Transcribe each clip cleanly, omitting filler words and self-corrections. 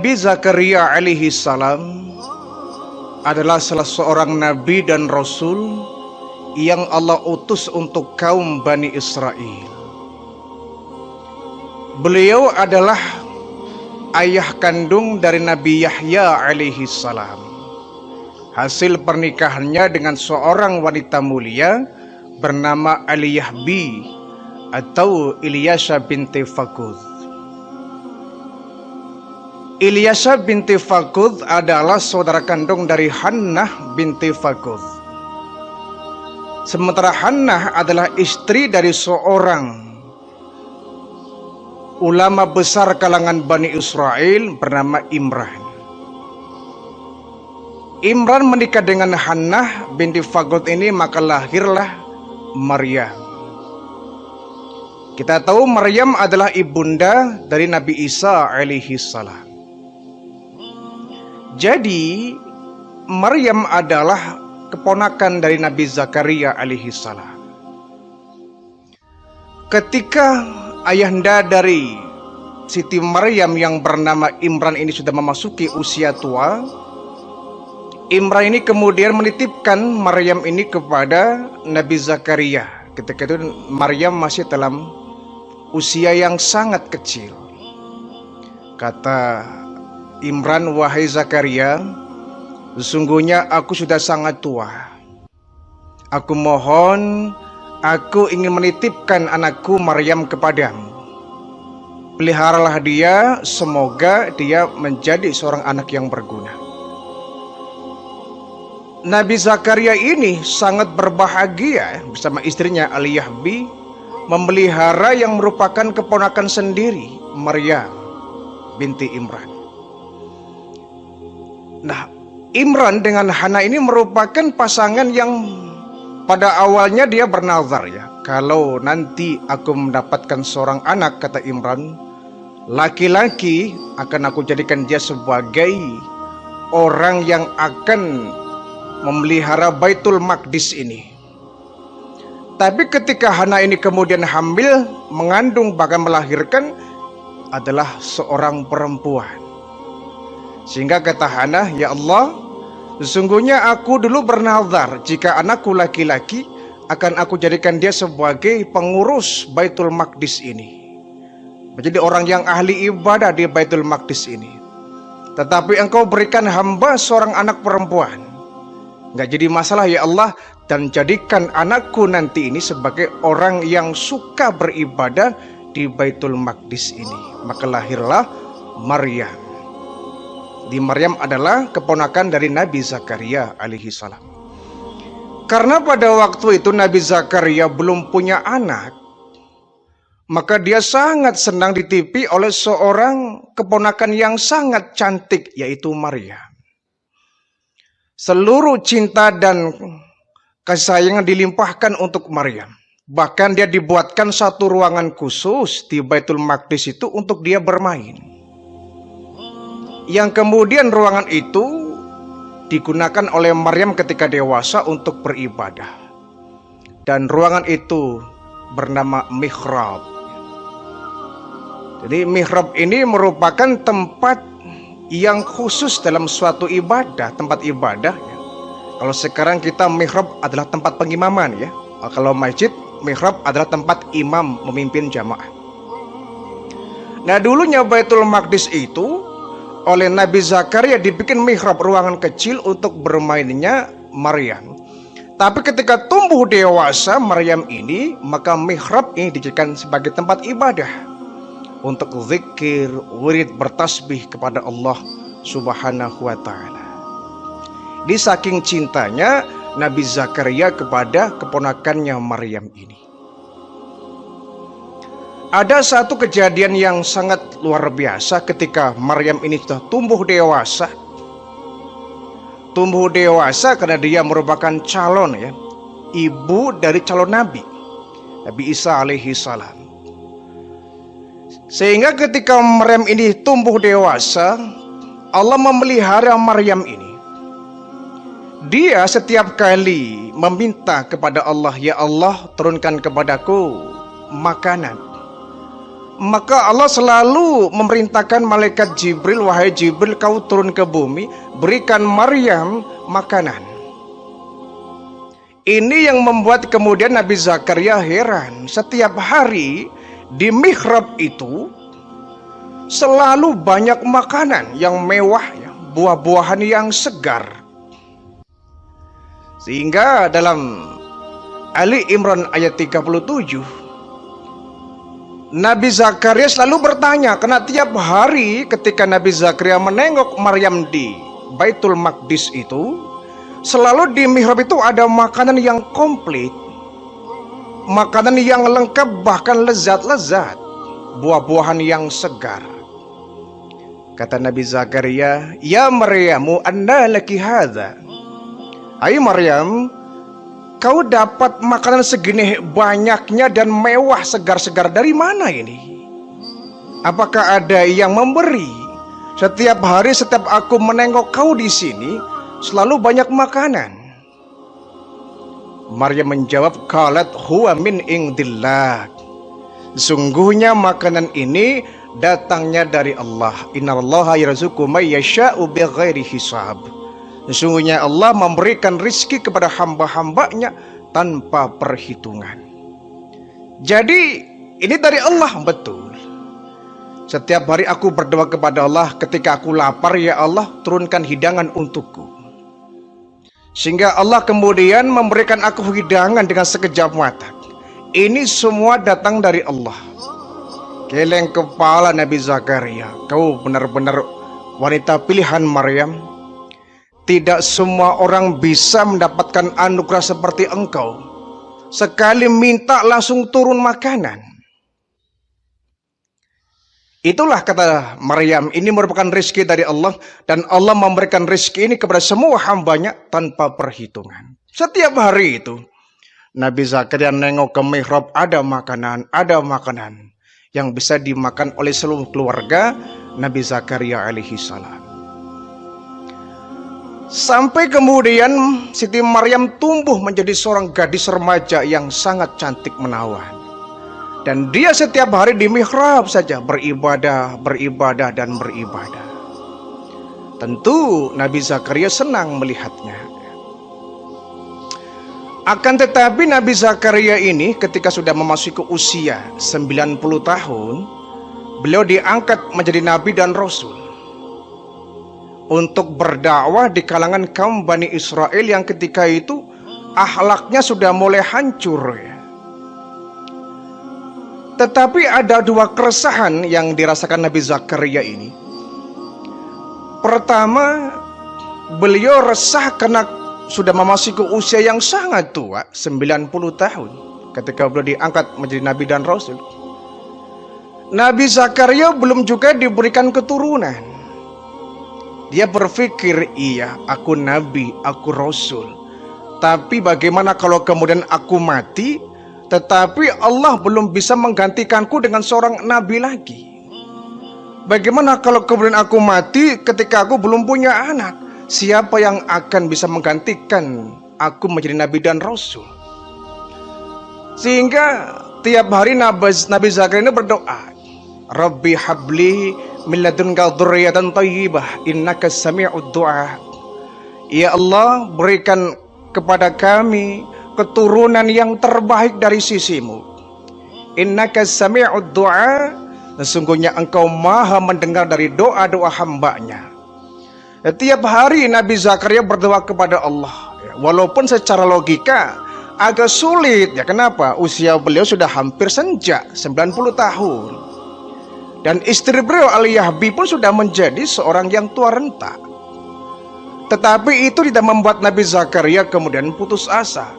Nabi Zakaria alaihi salam adalah salah seorang nabi dan rasul yang Allah utus untuk kaum Bani Israel. Beliau adalah ayah kandung dari Nabi Yahya alaihi salam. Hasil pernikahannya dengan seorang wanita mulia bernama Aliyahbi atau Ilyasha binti Fakuz. Ilyasha binti Fakuz adalah saudara kandung dari Hannah binti Fakuz. Sementara Hannah adalah istri dari seorang ulama besar kalangan Bani Israel bernama Imran. Imran menikah dengan Hannah binti Fakuz ini, maka lahirlah Maryam. Kita tahu Maryam adalah ibunda dari Nabi Isa alaihi salam. Jadi Maryam adalah keponakan dari Nabi Zakaria alaihi salam. Ketika ayahanda dari Siti Maryam yang bernama Imran ini sudah memasuki usia tua, Imran ini kemudian menitipkan Maryam ini kepada Nabi Zakaria. Ketika itu Maryam masih dalam usia yang sangat kecil. Kata Imran, "Wahai Zakaria, sesungguhnya aku sudah sangat tua. Aku mohon, aku ingin menitipkan anakku Maryam kepadamu. Peliharalah dia, semoga dia menjadi seorang anak yang berguna." Nabi Zakaria ini sangat berbahagia bersama istrinya Aliyahbi memelihara yang merupakan keponakan sendiri, Maryam binti Imran. Nah, Imran dengan Hana ini merupakan pasangan yang pada awalnya dia bernazar ya, kalau nanti aku mendapatkan seorang anak, kata Imran, laki-laki, akan aku jadikan dia sebagai orang yang akan memelihara Baitul Maqdis ini. Tapi ketika Hana ini kemudian hamil, mengandung bahkan melahirkan, adalah seorang perempuan. Sehingga kata Hana, "Ya Allah, sesungguhnya aku dulu bernazar jika anakku laki-laki akan aku jadikan dia sebagai pengurus Baitul Maqdis ini, menjadi orang yang ahli ibadah di Baitul Maqdis ini. Tetapi engkau berikan hamba seorang anak perempuan. Nggak jadi masalah ya Allah, dan jadikan anakku nanti ini sebagai orang yang suka beribadah di Baitul Maqdis ini." Maka lahirlah Maryam. Di Maryam adalah keponakan dari Nabi Zakaria alaihi salam. Karena pada waktu itu Nabi Zakaria belum punya anak, maka dia sangat senang ditipi oleh seorang keponakan yang sangat cantik, yaitu Maryam. Seluruh cinta dan kasih sayang dilimpahkan untuk Maryam. Bahkan dia dibuatkan satu ruangan khusus di Baitul Maqdis itu untuk dia bermain. Yang kemudian ruangan itu digunakan oleh Maryam ketika dewasa untuk beribadah. Dan ruangan itu bernama mihrab. Jadi mihrab ini merupakan tempat yang khusus dalam suatu ibadah, tempat ibadah ya. Kalau sekarang kita mihrab adalah tempat pengimaman ya. Kalau masjid, mihrab adalah tempat imam memimpin jamaah. Nah, dulunya Baitul Maqdis itu oleh Nabi Zakaria dibikin mihrab, ruangan kecil untuk bermainnya Maryam. Tapi ketika tumbuh dewasa Maryam ini, maka mihrab ini dijadikan sebagai tempat ibadah untuk zikir, wirid, bertasbih kepada Allah Subhanahu wa ta'ala. Di saking cintanya Nabi Zakaria kepada keponakannya Maryam ini. Ada satu kejadian yang sangat luar biasa ketika Maryam ini sudah tumbuh dewasa. tumbuh dewasa karena dia merupakan calon ya, ibu dari calon Nabi Isa alaihi salam. Sehingga ketika Maryam ini tumbuh dewasa, Allah memelihara Maryam ini. Dia setiap kali meminta kepada Allah, ya Allah turunkan kepadaku makanan. Maka Allah selalu memerintahkan malaikat Jibril, wahai Jibril kau turun ke bumi, berikan Maryam makanan. Ini yang membuat kemudian Nabi Zakaria heran. Setiap hari di mihrab itu selalu banyak makanan yang mewah, ya, buah-buahan yang segar. Sehingga dalam Ali Imran ayat 37, Nabi Zakaria selalu bertanya, karena tiap hari ketika Nabi Zakaria menengok Maryam di Baitul Maqdis itu, selalu di mihrab itu ada makanan yang komplit, makanan yang lengkap, bahkan lezat-lezat, buah-buahan yang segar. Kata Nabi Zakaria, ya Maryamu anna laki hadza. Hai Maryam, kau dapat makanan segini banyaknya dan mewah segar-segar dari mana ini? Apakah ada yang memberi? Setiap hari setiap aku menengok kau di sini selalu banyak makanan. Maryam menjawab, qalat huwa min indillah. Sungguhnya makanan ini datangnya dari Allah. Innallaha yarzuqu may yasha'u bighairi hisab. Sesungguhnya Allah memberikan rizki kepada hamba-hambanya tanpa perhitungan. Jadi ini dari Allah, betul. Setiap hari aku berdoa kepada Allah, ketika aku lapar, ya Allah turunkan hidangan untukku. Sehingga Allah kemudian memberikan aku hidangan dengan sekejap mata. Ini semua datang dari Allah. Geleng kepala Nabi Zakaria, kau benar-benar wanita pilihan Maryam. Tidak semua orang bisa mendapatkan anugerah seperti engkau. Sekali minta langsung turun makanan. Itulah kata Maryam, ini merupakan rezeki dari Allah. Dan Allah memberikan rezeki ini kepada semua hambanya tanpa perhitungan. Setiap hari itu Nabi Zakaria nengok ke mihrab, ada makanan yang bisa dimakan oleh seluruh keluarga Nabi Zakaria alaihi salam. Sampai kemudian Siti Maryam tumbuh menjadi seorang gadis remaja yang sangat cantik menawan. Dan dia setiap hari di mihrab saja beribadah, dan beribadah. Tentu Nabi Zakaria senang melihatnya. Akan tetapi Nabi Zakaria ini ketika sudah memasuki usia 90 tahun, beliau diangkat menjadi Nabi dan Rasul untuk berdakwah di kalangan kaum Bani Israel yang ketika itu akhlaknya sudah mulai hancur ya. Tetapi ada dua keresahan yang dirasakan Nabi Zakaria ini. Pertama, beliau resah karena sudah memasuki usia yang sangat tua, 90 tahun, ketika beliau diangkat menjadi Nabi dan Rasul. Nabi Zakaria belum juga diberikan keturunan. Dia berpikir, iya aku Nabi, aku Rasul, tapi bagaimana kalau kemudian aku mati, tetapi Allah belum bisa menggantikanku dengan seorang Nabi lagi? Bagaimana kalau kemudian aku mati ketika aku belum punya anak? Siapa yang akan bisa menggantikan aku menjadi Nabi dan Rasul? Sehingga tiap hari Nabi Zakaria ini berdoa, Rabbi habli min ladunka dzurriyyatan thayyibah innaka sami'ud du'a. Ya Allah, berikan kepada kami keturunan yang terbaik dari sisimu. Innaka sami'ud du'a, sesungguhnya engkau maha mendengar dari doa-doa hambanya. Tiap hari Nabi Zakaria berdoa kepada Allah, walaupun secara logika agak sulit ya. Kenapa? Usia beliau sudah hampir senja, 90 tahun. Dan istri beliau Aliyahbi pun sudah menjadi seorang yang tua renta. Tetapi itu tidak membuat Nabi Zakaria kemudian putus asa.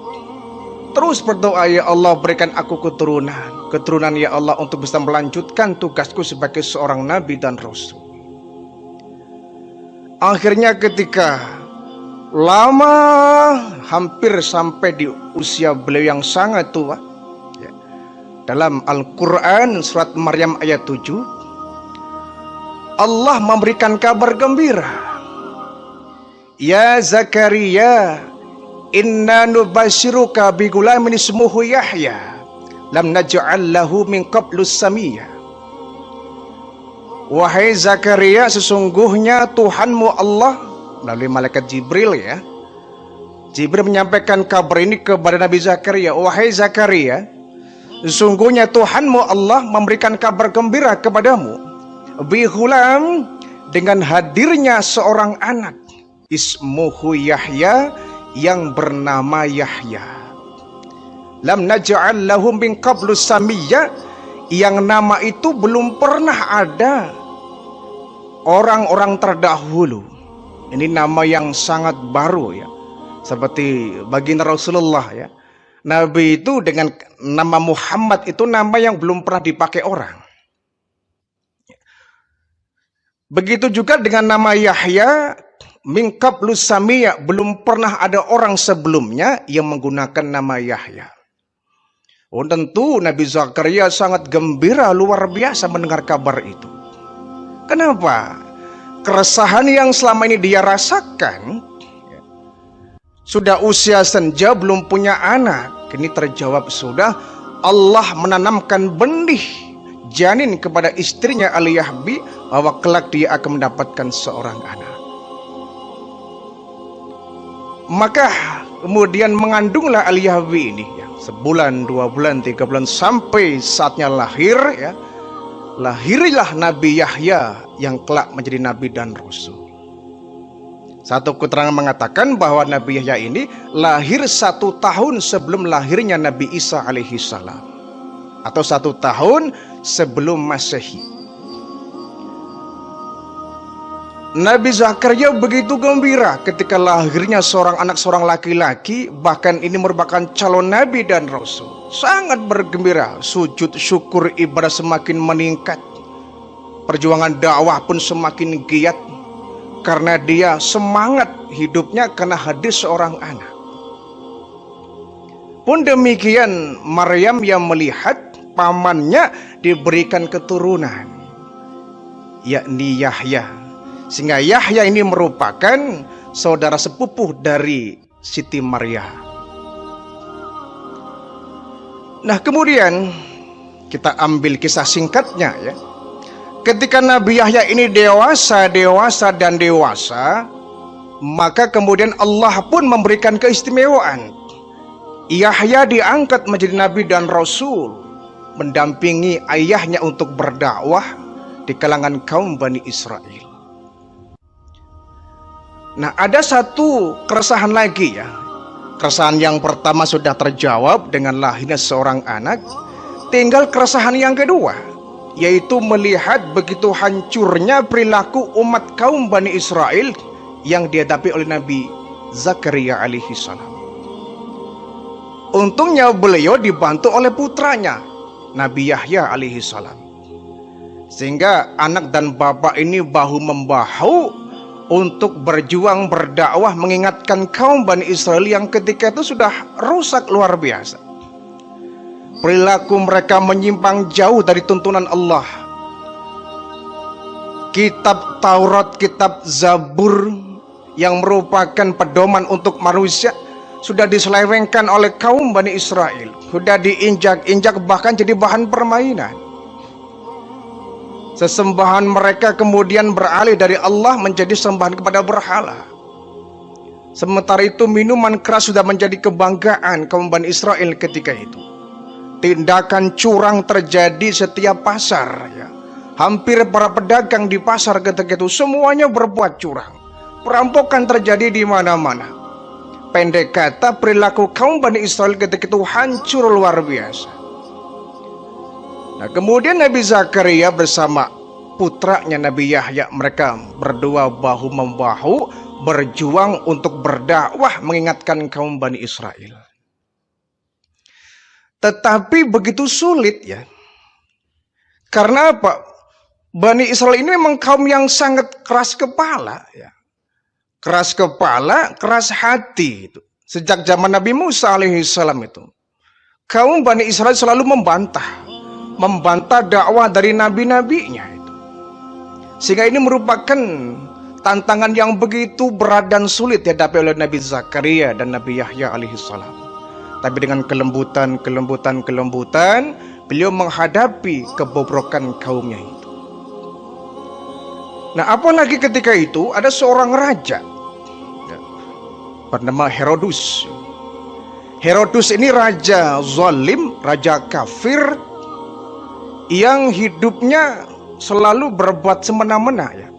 Terus berdoa, ya Allah berikan aku keturunan ya Allah untuk bisa melanjutkan tugasku sebagai seorang Nabi dan Rasul. Akhirnya ketika lama, hampir sampai di usia beliau yang sangat tua. Ya. Dalam Al-Quran surat Maryam ayat 7, Allah memberikan kabar gembira. Ya Zakaria, inna nubashiruka bigulamin ismuhu Yahya, lam naj'al lahu min qablu samiyya. Wahai Zakaria, sesungguhnya Tuhanmu Allah, melalui malaikat Jibril ya, Jibril menyampaikan kabar ini kepada Nabi Zakaria. Wahai Zakaria, sesungguhnya Tuhanmu Allah memberikan kabar gembira kepadamu, bihulam, dengan hadirnya seorang anak, ismuhu Yahya, yang bernama Yahya. Lam naj'al lahum min qablu samiyya, yang nama itu belum pernah ada orang-orang terdahulu. Ini nama yang sangat baru ya. Seperti baginda Rasulullah ya. Nabi itu dengan nama Muhammad itu nama yang belum pernah dipakai orang. Begitu juga dengan nama Yahya, min qablu samiyya, belum pernah ada orang sebelumnya yang menggunakan nama Yahya. Oh, tentu Nabi Zakaria sangat gembira luar biasa mendengar kabar itu. Kenapa? Keresahan yang selama ini dia rasakan, sudah usia senja belum punya anak, kini terjawab sudah. Allah menanamkan benih janin kepada istrinya Al-Yahbi, bahwa kelak dia akan mendapatkan seorang anak. Maka kemudian mengandunglah Al-Yahbi ini ya, sebulan, 2 bulan, 3 bulan, sampai saatnya lahir ya. Lahirlah Nabi Yahya yang kelak menjadi Nabi dan Rasul. Satu keterangan mengatakan bahwa Nabi Yahya ini lahir 1 tahun sebelum lahirnya Nabi Isa alaihi salam, atau 1 tahun sebelum Masehi. Nabi Zakaria begitu gembira ketika lahirnya seorang anak, seorang laki-laki, bahkan ini merupakan calon Nabi dan Rasul. Sangat bergembira, sujud syukur ibadah semakin meningkat, perjuangan dakwah pun semakin giat, karena dia semangat hidupnya karena hadir seorang anak. Pun demikian Maryam yang melihat pamannya diberikan keturunan, yakni Yahya. Sehingga Yahya ini merupakan saudara sepupu dari Siti Maryam. Nah, kemudian kita ambil kisah singkatnya ya. Ketika Nabi Yahya ini dewasa, maka kemudian Allah pun memberikan keistimewaan. Yahya diangkat menjadi Nabi dan Rasul, mendampingi ayahnya untuk berdakwah di kalangan kaum Bani Israel. Nah, ada satu keresahan lagi ya. Keresahan yang pertama sudah terjawab dengan lahirnya seorang anak. Tinggal keresahan yang kedua, yaitu melihat begitu hancurnya perilaku umat kaum Bani Israel yang dihadapi oleh Nabi Zakaria alaihi salam. Untungnya beliau dibantu oleh putranya Nabi Yahya alaihi salam, sehingga anak dan bapak ini bahu-membahu untuk berjuang berdakwah, mengingatkan kaum Bani Israel yang ketika itu sudah rusak luar biasa. Perilaku mereka menyimpang jauh dari tuntunan Allah. Kitab Taurat, kitab Zabur yang merupakan pedoman untuk manusia sudah diselewengkan oleh kaum Bani Israel, sudah diinjak-injak, bahkan jadi bahan permainan. Sesembahan mereka kemudian beralih dari Allah menjadi sembahan kepada berhala. Sementara itu minuman keras sudah menjadi kebanggaan kaum Bani Israel ketika itu. Tindakan curang terjadi setiap pasar ya. Hampir para pedagang di pasar ketika itu semuanya berbuat curang. Perampokan terjadi di mana-mana. Pendek kata, perilaku kaum Bani Israel ketika itu hancur luar biasa. Nah, kemudian Nabi Zakaria bersama putranya Nabi Yahya, mereka berdua bahu-membahu berjuang untuk berdakwah mengingatkan kaum Bani Israel. Tetapi begitu sulit ya. Karena apa? Bani Israel ini memang kaum yang sangat keras kepala ya. keras kepala, keras hati itu. Sejak zaman Nabi Musa alaihissalam itu, kaum Bani Israel selalu membantah dakwah dari nabi-nabinya itu. Sehingga ini merupakan tantangan yang begitu berat dan sulit dihadapi oleh Nabi Zakaria dan Nabi Yahya alaihissalam. Tapi dengan kelembutan, beliau menghadapi kebobrokan kaumnya itu. Nah, apalagi ketika itu ada seorang raja bernama Herodus. Herodus ini raja zalim, raja kafir yang hidupnya selalu berbuat semena-mena ya.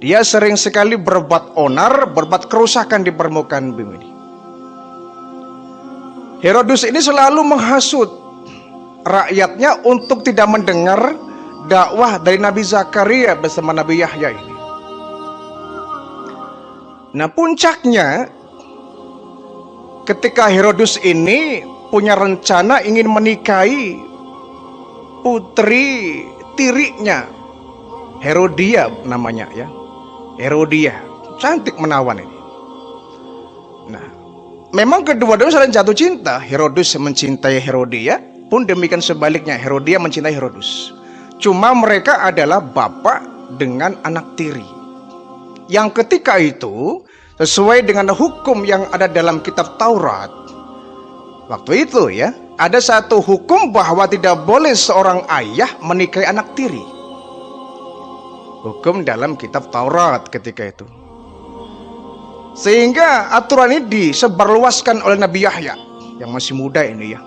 Dia sering sekali berbuat onar, berbuat kerusakan di permukaan bumi ini. Herodus ini selalu menghasut rakyatnya untuk tidak mendengar dakwah dari Nabi Zakaria bersama Nabi Yahya ini. Nah, puncaknya ketika Herodus ini punya rencana ingin menikahi putri tirinya, Herodia namanya ya. Herodia, cantik menawan ini. Nah, memang kedua-duanya saling jatuh cinta. Herodus mencintai Herodia, pun demikian sebaliknya, Herodia mencintai Herodus. Cuma mereka adalah bapak dengan anak tiri. Yang ketika itu sesuai dengan hukum yang ada dalam kitab Taurat, waktu itu ya, ada satu hukum bahwa tidak boleh seorang ayah menikahi anak tiri. Hukum dalam kitab Taurat ketika itu. Sehingga aturan ini disebarluaskan oleh Nabi Yahya yang masih muda ini ya.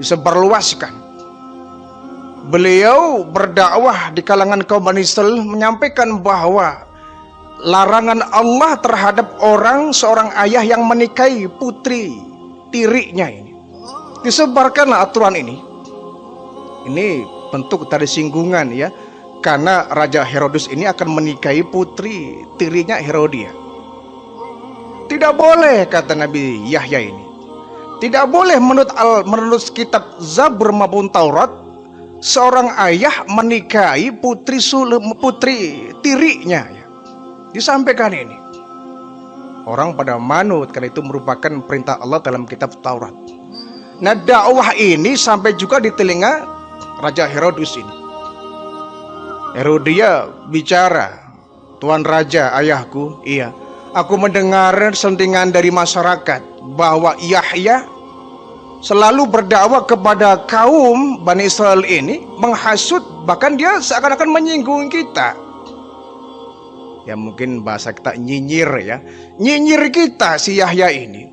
Disebarluaskan. Beliau berdakwah di kalangan kaum Bani Israel menyampaikan bahwa larangan Allah terhadap seorang ayah yang menikahi putri tirinya ini. Disebarkanlah aturan ini. Ini bentuk dari singgungan ya. Karena Raja Herodus ini akan menikahi putri tirinya Herodia. Tidak boleh, kata Nabi Yahya ini. Tidak boleh menurut kitab Zabur maupun Taurat, seorang ayah menikahi putri tirinya. Ya. Disampaikan ini. Orang pada manut karena itu merupakan perintah Allah dalam kitab Taurat. Nah, dakwah ini sampai juga di telinga Raja Herodus ini. Herodia bicara, Tuan Raja, ayahku, iya, aku mendengar sentingan dari masyarakat bahwa Yahya selalu berdakwah kepada kaum Bani Israel ini, menghasut, bahkan dia seakan-akan menyinggung kita. Ya mungkin bahasa kita nyinyir ya, nyinyir kita si Yahya ini.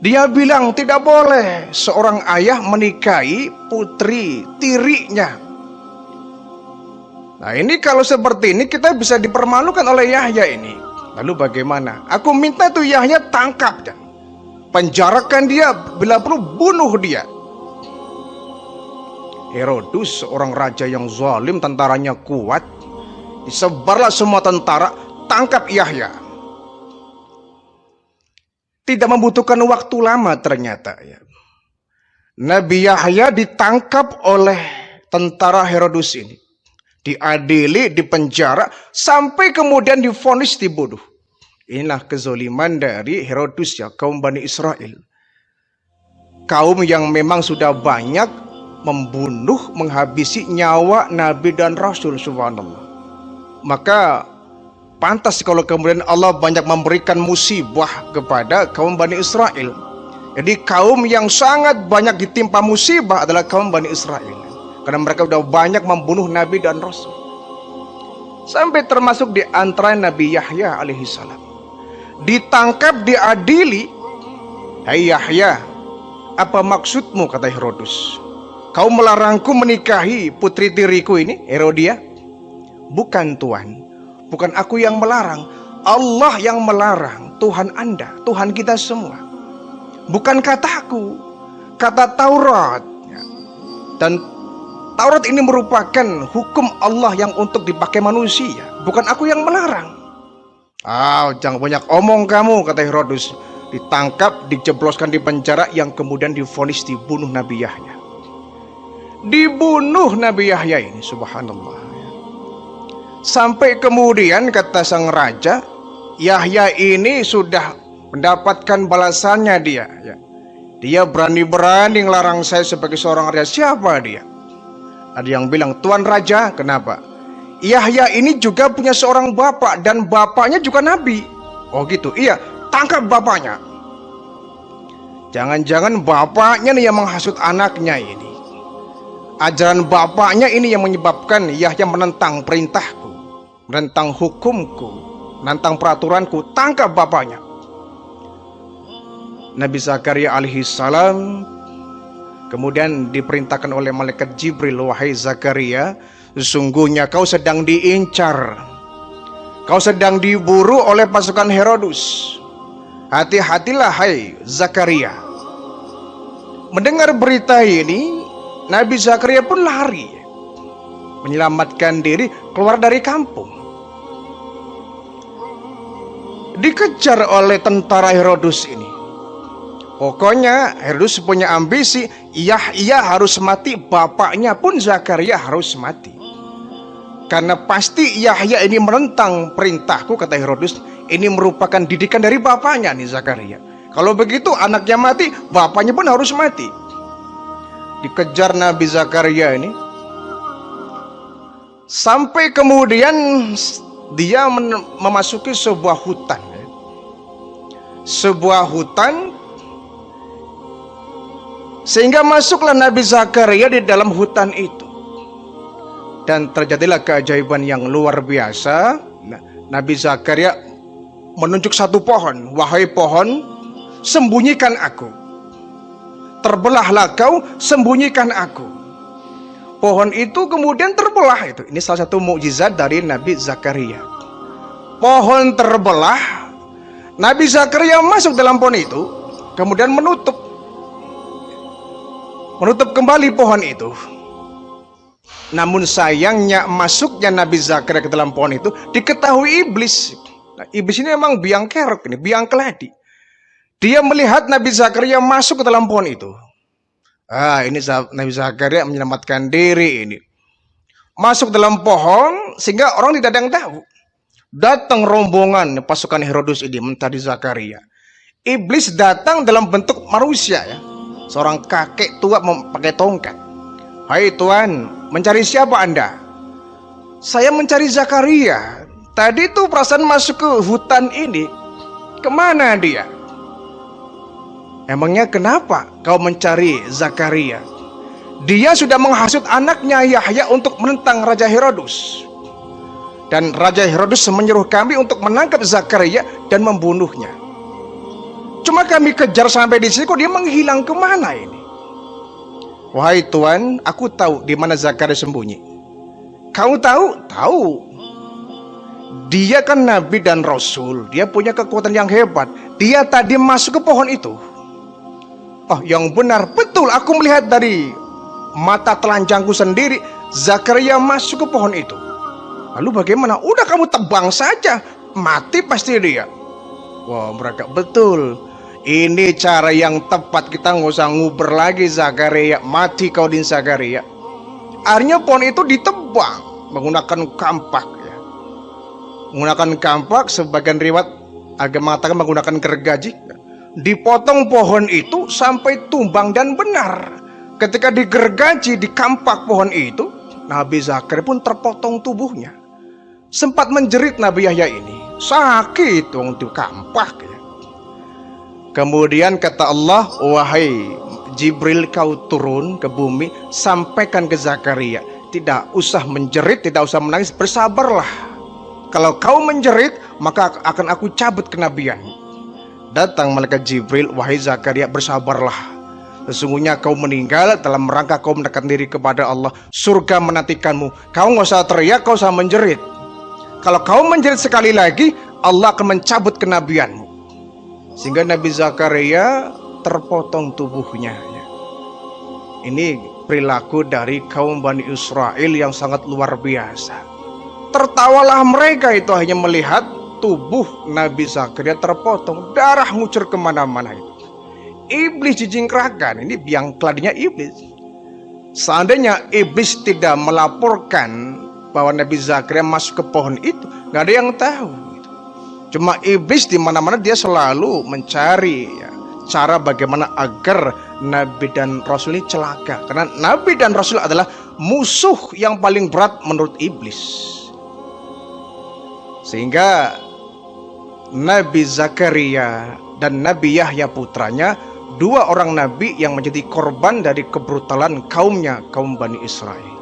Dia bilang tidak boleh seorang ayah menikahi putri tirinya. Nah, ini kalau seperti ini kita bisa dipermalukan oleh Yahya ini. Lalu bagaimana? Aku minta tuh Yahya tangkap dan penjarakan dia, bila perlu bunuh dia. Herodus, seorang raja yang zalim, tentaranya kuat. Disebarlah semua tentara, tangkap Yahya. Tidak membutuhkan waktu lama ternyata ya. Nabi Yahya ditangkap oleh tentara Herodus ini. Diadili, dipenjara, sampai kemudian divonis dibunuh. Inilah kezaliman dari Herodus ya, kaum Bani Israel. Kaum yang memang sudah banyak membunuh, menghabisi nyawa Nabi dan Rasul, subhanallah. Maka pantas kalau kemudian Allah banyak memberikan musibah kepada kaum Bani Israel. Jadi kaum yang sangat banyak ditimpa musibah adalah kaum Bani Israel. Karena mereka sudah banyak membunuh Nabi dan Rasul. Sampai termasuk di antara Nabi Yahya alaihissalam. Ditangkap, diadili. Hai Yahya, apa maksudmu, kata Herodus? Kau melarangku menikahi putri tiriku ini, Herodia? Bukan Tuhan, bukan aku yang melarang. Allah yang melarang, Tuhan Anda, Tuhan kita semua. Bukan kataku, kata Taurat. Dan Taurat ini merupakan hukum Allah yang untuk dipakai manusia. Bukan aku yang melarang. Jangan banyak omong kamu, kata Herodus. Ditangkap, dijebloskan di penjara, yang kemudian divonis dibunuh Nabi Yahya. Dibunuh Nabi Yahya ini, subhanallah. Sampai kemudian kata sang raja, Yahya ini sudah mendapatkan balasannya dia. Ya. Dia berani-berani ngelarang saya sebagai seorang raja. Siapa dia? Ada yang bilang, Tuan Raja. Kenapa? Yahya ini juga punya seorang bapak, dan bapaknya juga nabi. Oh gitu, iya, tangkap bapaknya. Jangan-jangan bapaknya nih yang menghasut anaknya ini. Ajaran bapaknya ini yang menyebabkan Yahya menentang perintahku, menentang hukumku, menentang peraturanku. Tangkap bapaknya. Nabi Zakaria alaihissalam kemudian diperintahkan oleh malaikat Jibril, wahai Zakaria, sesungguhnya kau sedang diincar, kau sedang diburu oleh pasukan Herodus. Hati-hatilah hai Zakaria. Mendengar berita ini, Nabi Zakaria pun lari, menyelamatkan diri, keluar dari kampung. Dikejar oleh tentara Herodus ini. Pokoknya Herodus punya ambisi, Yahya harus mati, bapaknya pun Zakaria harus mati. Karena pasti Yahya ini menentang perintahku, kata Herodus. Ini merupakan didikan dari bapaknya nih Zakaria. Kalau begitu anaknya mati, bapaknya pun harus mati. Dikejar Nabi Zakaria ini. Sampai kemudian dia memasuki sebuah hutan. Sebuah hutan. Sehingga masuklah Nabi Zakaria di dalam hutan itu. Dan terjadilah keajaiban yang luar biasa. Nabi Zakaria menunjuk satu pohon. Wahai pohon, sembunyikan aku. Terbelahlah kau, sembunyikan aku. Pohon itu kemudian terbelah itu. Ini salah satu mukjizat dari Nabi Zakaria. Pohon terbelah. Nabi Zakaria masuk dalam pohon itu. Kemudian menutup kembali pohon itu. Namun sayangnya masuknya Nabi Zakaria ke dalam pohon itu diketahui iblis. Nah, iblis ini memang biang kerok, ini biang keladi. Dia melihat Nabi Zakaria masuk ke dalam pohon itu. Ini Nabi Zakaria menyelamatkan diri ini. Masuk dalam pohon sehingga orang tidak ada yang tahu. Datang rombongan pasukan Herodus ini mencari Zakaria. Iblis datang dalam bentuk manusia ya. Seorang kakek tua memakai tongkat. Hai Tuan, mencari siapa Anda? Saya mencari Zakaria. Tadi tuh perasaan masuk ke hutan ini. Kemana dia? Emangnya kenapa kau mencari Zakaria? Dia sudah menghasut anaknya Yahya untuk menentang Raja Herodus. Dan Raja Herodus menyuruh kami untuk menangkap Zakaria dan membunuhnya. Cuma kami kejar sampai di sini, kok dia menghilang kemana ini? Wahai Tuan, aku tahu di mana Zakaria sembunyi. Kau tahu? Tahu. Dia kan nabi dan rasul. Dia punya kekuatan yang hebat. Dia tadi masuk ke pohon itu. Oh, yang benar, betul. Aku melihat dari mata telanjangku sendiri. Zakaria masuk ke pohon itu. Lalu bagaimana? Udah kamu tebang saja. Mati pasti dia. Wah, mereka betul. Ini cara yang tepat, kita nggak usah nguber lagi Zakaria. Mati kau din Zakaria. Akhirnya pohon itu ditebang menggunakan kampak ya. Menggunakan kampak, sebagian riwayat agama mengatakan menggunakan gergaji. Dipotong pohon itu sampai tumbang dan benar. Ketika digergaji di kampak pohon itu, Nabi Zakaria pun terpotong tubuhnya. Sempat menjerit Nabi Yahya ini. Sakit untuk kampak ya. Kemudian kata Allah, wahai Jibril, kau turun ke bumi, sampaikan ke Zakaria, tidak usah menjerit, tidak usah menangis, bersabarlah. Kalau kau menjerit, maka akan aku cabut kenabianmu. Datang malaikat Jibril, wahai Zakaria, bersabarlah. Sesungguhnya kau meninggal dalam rangka kau mendekatkan diri kepada Allah. Surga menantikanmu. Kau nggak usah teriak, kau usah menjerit. Kalau kau menjerit sekali lagi, Allah akan mencabut kenabianmu. Sehingga Nabi Zakaria terpotong tubuhnya. Ini perilaku dari kaum Bani Israel yang sangat luar biasa. Tertawalah mereka itu hanya melihat tubuh Nabi Zakaria terpotong, darah ngucur kemana-mana itu. Iblis dijingkrakan, ini biang keladinya iblis. Seandainya iblis tidak melaporkan bahwa Nabi Zakaria masuk ke pohon itu, nggak ada yang tahu. Cuma iblis di mana-mana dia selalu mencari ya, cara bagaimana agar Nabi dan Rasul ini celaka. Karena Nabi dan Rasul adalah musuh yang paling berat menurut iblis. Sehingga Nabi Zakaria dan Nabi Yahya putranya, dua orang nabi yang menjadi korban dari kebrutalan kaumnya, kaum Bani Israel.